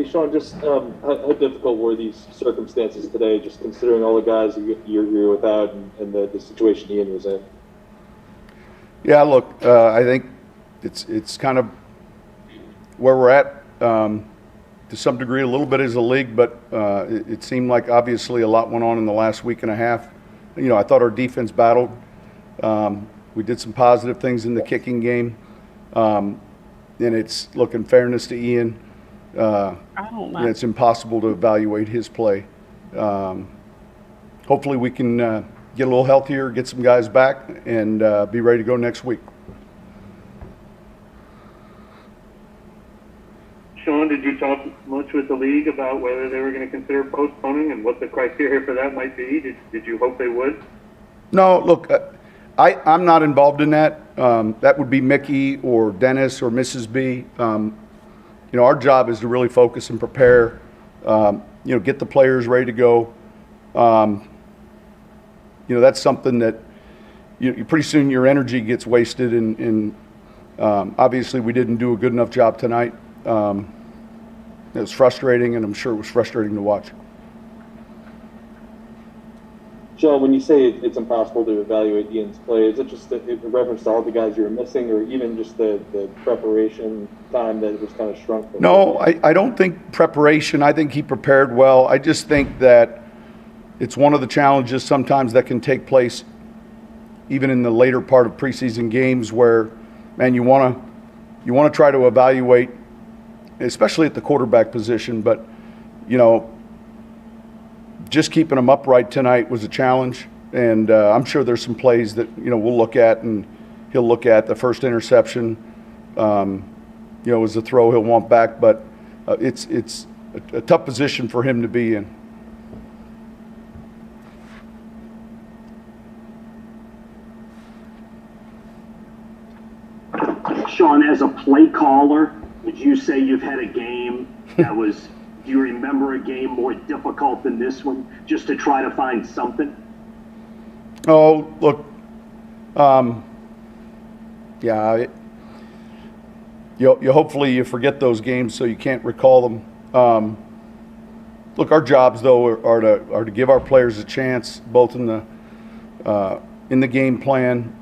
Sean, just how difficult were these circumstances today, just considering all the guys you're without and the situation Ian was in? Yeah, look, I think it's kind of where we're at to some degree, a little bit as a league, but it seemed like obviously a lot went on in the last week and a half. I thought our defense battled. We did some positive things in the kicking game. And it's, look, in fairness to Ian, it's impossible to evaluate his play. Hopefully we can get a little healthier, get some guys back, and be ready to go next week. Sean, did you talk much with the league about whether they were going to consider postponing and what the criteria for that might be? Did you hope they would? No, look, I'm not involved in that. That would be Mickey or Dennis or Mrs. B. Our job is to really focus and prepare, get the players ready to go. That's something that pretty soon your energy gets wasted, and obviously we didn't do a good enough job tonight. It was frustrating, and I'm sure it was frustrating to watch. Sean, when you say it's impossible to evaluate Ian's play, is it just a reference to all the guys you were missing, or even just the preparation time that was kind of shrunk? No, I don't think preparation. I think he prepared well. I just think that it's one of the challenges sometimes that can take place even in the later part of preseason games where, man, you want to try to evaluate, especially at the quarterback position, but, just keeping him upright tonight was a challenge, and I'm sure there's some plays that we'll look at, and he'll look at. The first interception, was a throw he'll want back, but it's a tough position for him to be in. Sean, as a play caller, would you say you've had a game that was? Do you remember a game more difficult than this one, just to try to find something? Oh, look, you hopefully you forget those games so you can't recall them. Look, our jobs though are to give our players a chance, both in the game plan,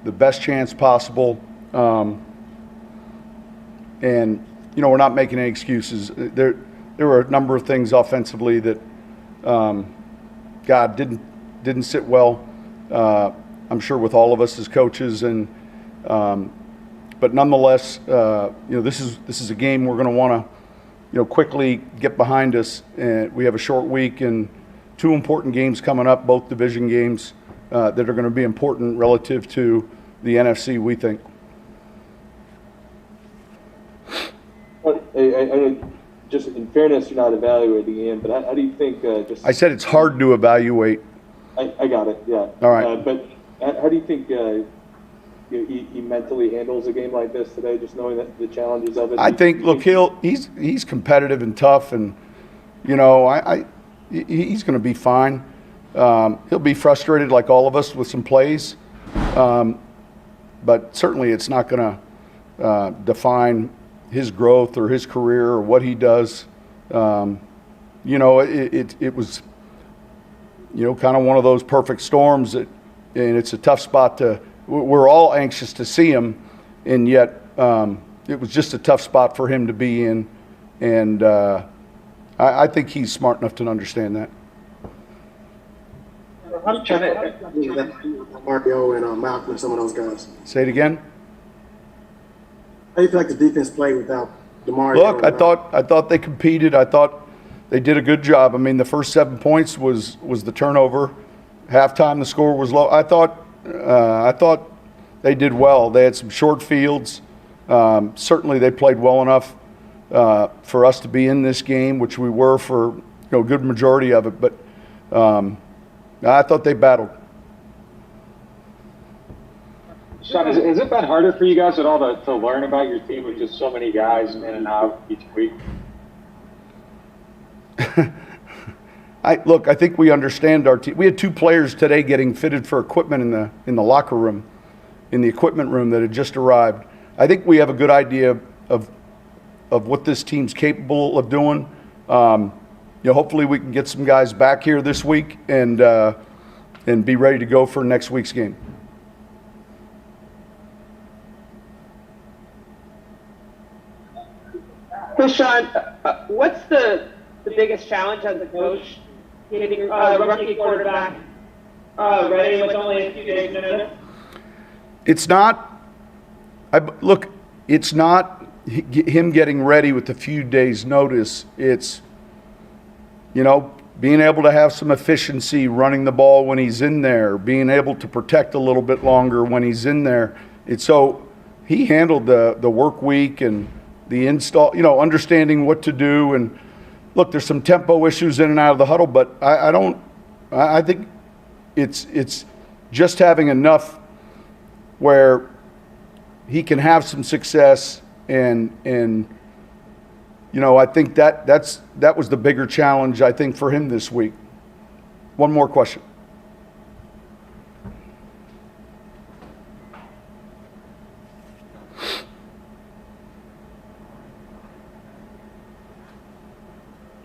the best chance possible, and we're not making any excuses. There were a number of things offensively that, God, didn't sit well. I'm sure with all of us as coaches, and but nonetheless, this is a game we're going to want to, quickly get behind us. And we have a short week and two important games coming up, both division games that are going to be important relative to the NFC, we think. Just in fairness, you're not evaluating Ian, but how do you think? I said it's hard to evaluate. I got it. Yeah. All right. But how do you think he mentally handles a game like this today? Just knowing that the challenges of it. I think. Look, he's competitive and tough, and he's going to be fine. He'll be frustrated like all of us with some plays, but certainly it's not going to define his growth or his career or what he does. It was, kind of one of those perfect storms and it's a tough spot we're all anxious to see him, and yet it was just a tough spot for him to be in. And I think he's smart enough to understand that. I'm trying to Mario and Malcolm and some of those guys. Say it again. How do you feel like the defense played without DeMario? Look, I thought they competed. I thought they did a good job. I mean, the first 7 points was the turnover. Halftime, the score was low. I thought they did well. They had some short fields. Certainly, they played well enough for us to be in this game, which we were for a good majority of it. But I thought they battled. Sean, has it been harder for you guys at all to learn about your team with just so many guys in and out each week? I think we understand our team. We had two players today getting fitted for equipment in the locker room, in the equipment room that had just arrived. I think we have a good idea of of what this team's capable of doing. Hopefully we can get some guys back here this week and be ready to go for next week's game. Hey, Sean, what's the biggest challenge as a coach getting rookie quarterback ready with only a few days notice? It's not. It's not him getting ready with a few days' notice. It's being able to have some efficiency running the ball when he's in there, being able to protect a little bit longer when he's in there. So he handled the work week and the install, understanding what to do. And look, there's some tempo issues in and out of the huddle, but I think it's just having enough where he can have some success and I think that was the bigger challenge, I think, for him this week. One more question.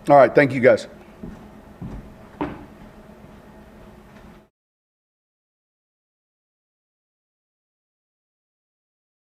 All right, thank you guys.